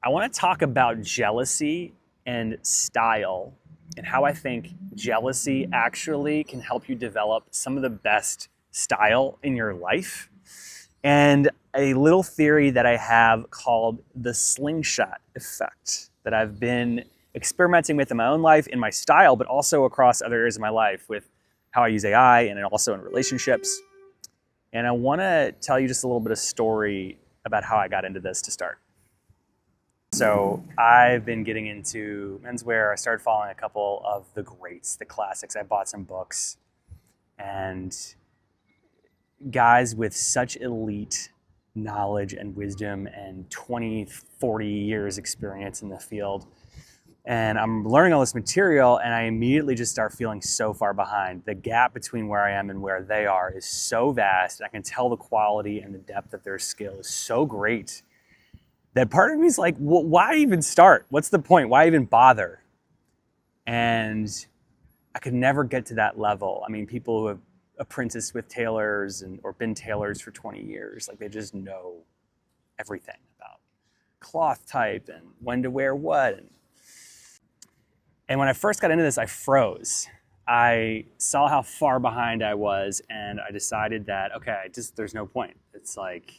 I want to talk about jealousy and style and how I think jealousy actually can help you develop some of the best style in your life. And a little theory that I have called the slingshot effect that I've been experimenting with in my own life, in my style, but also across other areas of my life with how I use AI and also in relationships. And I want to tell you just a little bit of story about how I got into this to start. So I've been getting into menswear. I started following a couple of the greats, the classics. I bought some books, and guys with such elite knowledge and wisdom and 20, 40 years experience in the field. And I'm learning all this material, and I immediately just start feeling so far behind. The gap between where I am and where they are is so vast. I can tell the quality and the depth of their skill is so great that part of me is like, well, why even start? What's the point? Why even bother? And I could never get to that level. I mean, people who have apprenticed with tailors or been tailors for 20 years, like they just know everything about cloth type and when to wear what. And when I first got into this, I froze. I saw how far behind I was, and I decided that, okay, there's no point. It's like,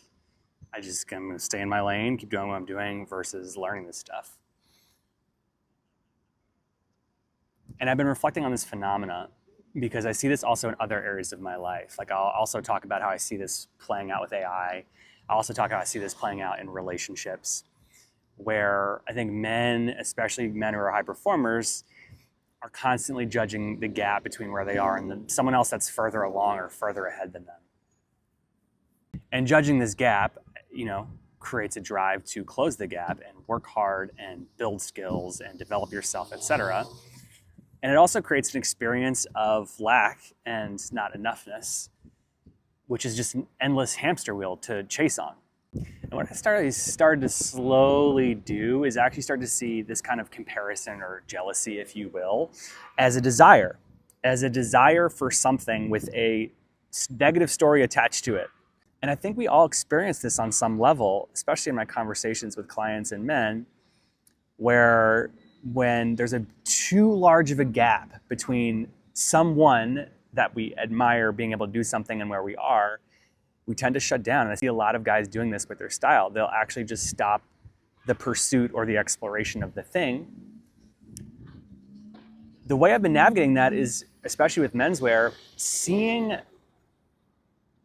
I'm going to stay in my lane, keep doing what I'm doing versus learning this stuff. And I've been reflecting on this phenomena because I see this also in other areas of my life. Like I'll also talk about how I see this playing out with AI. I'll also talk about how I see this playing out in relationships, where I think men, especially men who are high performers, are constantly judging the gap between where they are and someone else that's further along or further ahead than them. And judging this gap, creates a drive to close the gap and work hard and build skills and develop yourself, etc. And it also creates an experience of lack and not enoughness, which is just an endless hamster wheel to chase on. And what I started to slowly do is actually start to see this kind of comparison or jealousy, if you will, as a desire for something with a negative story attached to it. And I think we all experience this on some level, especially in my conversations with clients and men, where when there's too large of a gap between someone that we admire being able to do something and where we are, we tend to shut down. And I see a lot of guys doing this with their style. They'll actually just stop the pursuit or the exploration of the thing. The way I've been navigating that is, especially with menswear, seeing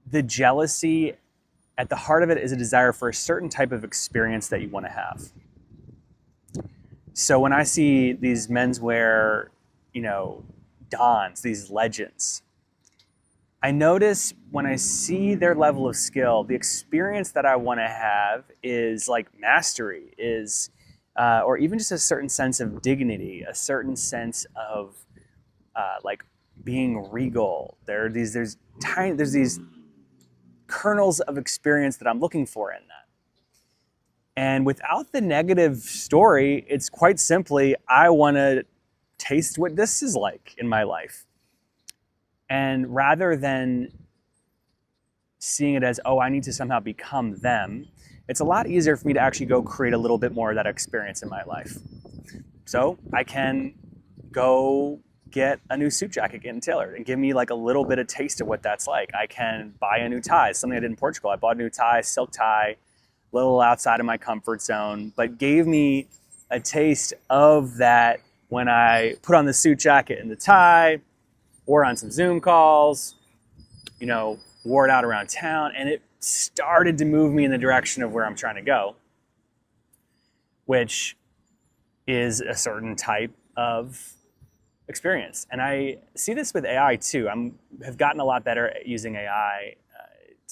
the jealousy at the heart of it is a desire for a certain type of experience that you want to have. So when I see these menswear, dons, these legends, I notice when I see their level of skill, the experience that I want to have is like mastery, or even just a certain sense of dignity, a certain sense of like being regal. There's these kernels of experience that I'm looking for in that. And without the negative story, it's quite simply, I want to taste what this is like in my life. And rather than seeing it as, I need to somehow become them, it's a lot easier for me to actually go create a little bit more of that experience in my life. So I can go get a new suit jacket getting tailored and give me like a little bit of taste of what that's like. I can buy a new tie, something I did in Portugal. I bought a new tie, silk tie, a little outside of my comfort zone, but gave me a taste of that when I put on the suit jacket and the tie, wore on some Zoom calls, wore it out around town, and it started to move me in the direction of where I'm trying to go, which is a certain type of experience. And I see this with AI too. Have gotten a lot better at using AI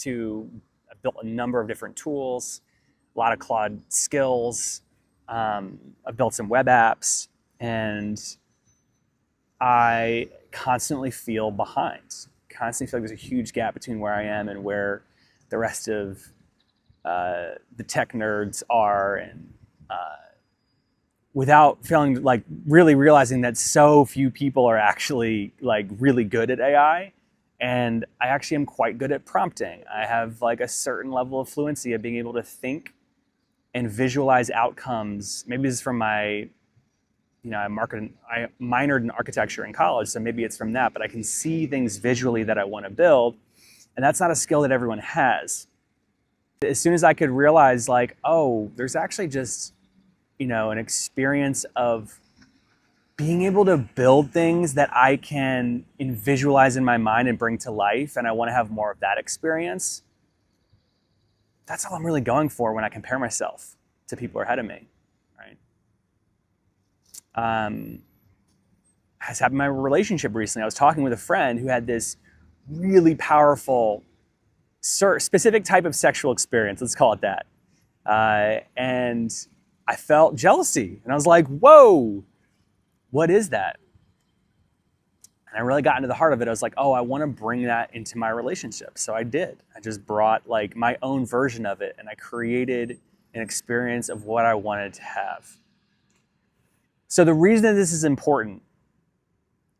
I've built a number of different tools, a lot of Claude skills. I've built some web apps, and I constantly feel behind. Constantly feel like there's a huge gap between where I am and where the rest of the tech nerds are, and without feeling like really realizing that so few people are actually like really good at AI. And I actually am quite good at prompting. I have like a certain level of fluency of being able to think and visualize outcomes. Maybe this is from my, I minored in architecture in college, so maybe it's from that, but I can see things visually that I want to build. And that's not a skill that everyone has. As soon as I could realize like, oh, there's actually just, an experience of being able to build things that I can visualize in my mind and bring to life, and I want to have more of that experience. That's all I'm really going for when I compare myself to people ahead of me, right? Has happened in my relationship recently. I was talking with a friend who had this really powerful, specific type of sexual experience, let's call it that. And I felt jealousy, and I was like, whoa, what is that? And I really got into the heart of it. I was like, oh, I want to bring that into my relationship. So I did. I just brought like my own version of it, and I created an experience of what I wanted to have. So the reason that this is important,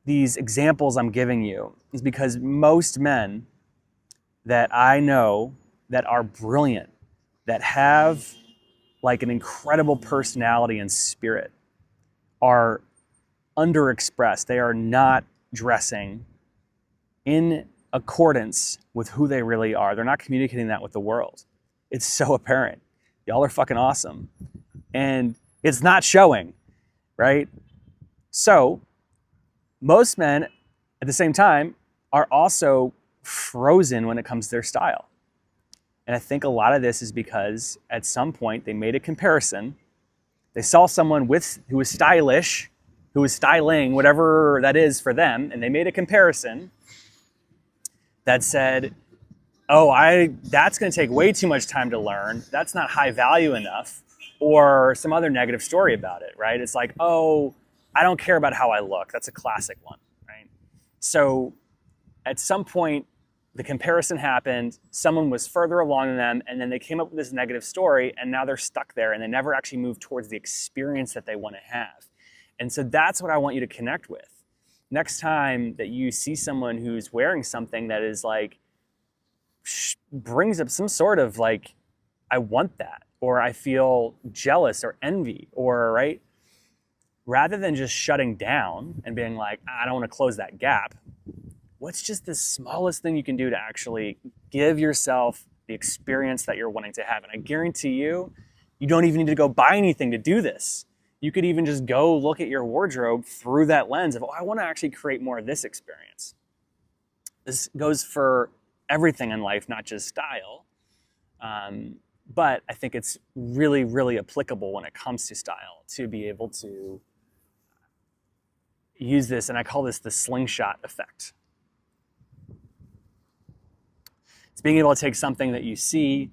these examples I'm giving you, is because most men that I know that are brilliant, that have like an incredible personality and spirit, are underexpressed. They are not dressing in accordance with who they really are. They're not communicating that with the world. It's so apparent. Y'all are fucking awesome. And it's not showing, right? So most men at the same time are also frozen when it comes to their style. And I think a lot of this is because at some point they made a comparison. They saw someone who was stylish, who was styling, whatever that is for them, and they made a comparison that said, oh, that's going to take way too much time to learn. That's not high value enough, or some other negative story about it, right? It's like, oh, I don't care about how I look. That's a classic one, right? So at some point, the comparison happened, someone was further along than them, and then they came up with this negative story, and now they're stuck there, and they never actually moved towards the experience that they want to have. And so that's what I want you to connect with. Next time that you see someone who's wearing something that is like, brings up some sort of like, I want that, or I feel jealous or envy, or right? Rather than just shutting down and being like, I don't want to close that gap, what's just the smallest thing you can do to actually give yourself the experience that you're wanting to have? And I guarantee you, you don't even need to go buy anything to do this. You could even just go look at your wardrobe through that lens of, oh, I want to actually create more of this experience. This goes for everything in life, not just style. But I think it's really, really applicable when it comes to style to be able to use this, and I call this the slingshot effect. It's being able to take something that you see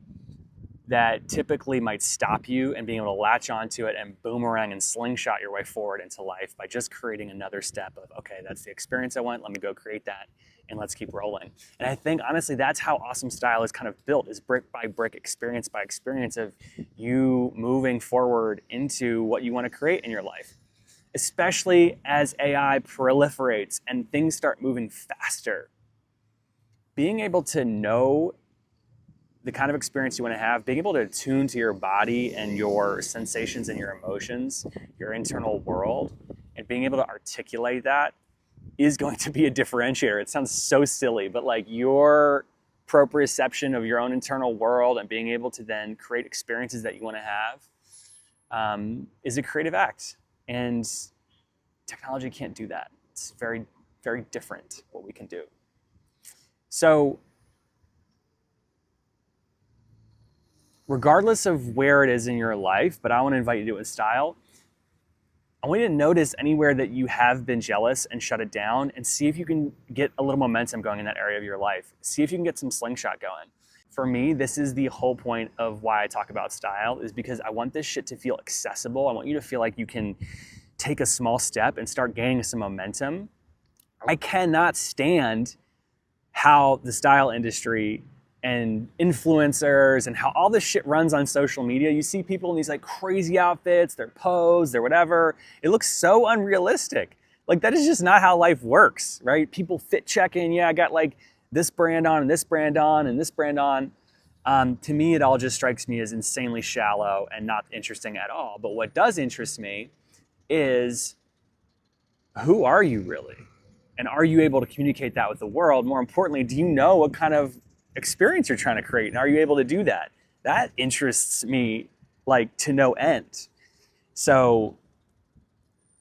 that typically might stop you and being able to latch onto it and boomerang and slingshot your way forward into life by just creating another step of, okay, that's the experience I want, let me go create that, and let's keep rolling. And I think, honestly, that's how awesome style is kind of built, is brick by brick, experience by experience of you moving forward into what you want to create in your life. Especially as AI proliferates and things start moving faster. Being able to know the kind of experience you want to have, being able to attune to your body and your sensations and your emotions, your internal world, and being able to articulate that is going to be a differentiator. It sounds so silly, but like your proprioception of your own internal world and being able to then create experiences that you want to have is a creative act. And technology can't do that. It's very, very different what we can do. So regardless of where it is in your life, but I want to invite you to do it with style, I want you to notice anywhere that you have been jealous and shut it down, and see if you can get a little momentum going in that area of your life. See if you can get some slingshot going. For me, this is the whole point of why I talk about style, is because I want this shit to feel accessible. I want you to feel like you can take a small step and start gaining some momentum. I cannot stand how the style industry and influencers and how all this shit runs on social media. You see people in these like crazy outfits, their pose, their whatever. It looks so unrealistic. Like that is just not how life works, right? People fit checking. Yeah, I got like this brand on and this brand on and this brand on. To me, it all just strikes me as insanely shallow and not interesting at all. But what does interest me is, who are you really? And are you able to communicate that with the world? More importantly, do you know what kind of experience you're trying to create? And are you able to do that? That interests me like to no end. So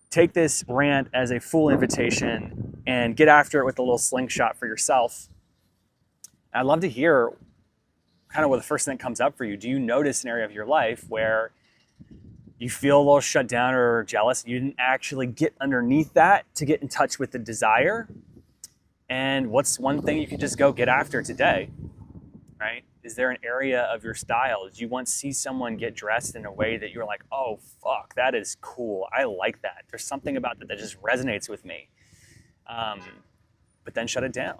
take this rant as a full invitation and get after it with a little slingshot for yourself. I'd love to hear kind of what the first thing that comes up for you. Do you notice an area of your life where you feel a little shut down or jealous? You didn't actually get underneath that to get in touch with the desire. And what's one thing you could just go get after today, right? Is there an area of your style? Did you once see someone get dressed in a way that you're like, oh, fuck, that is cool. I like that. There's something about that that just resonates with me. But then shut it down.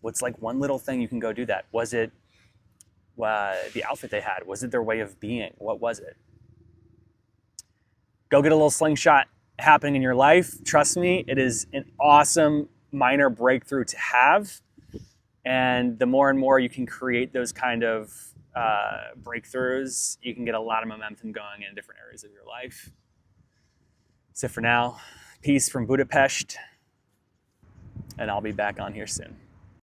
What's like one little thing you can go do that? Was it the outfit they had? Was it their way of being? What was it? Go get a little slingshot happening in your life. Trust me, it is an awesome minor breakthrough to have. And the more and more you can create those kind of breakthroughs, you can get a lot of momentum going in different areas of your life. So for now, peace from Budapest, and I'll be back on here soon.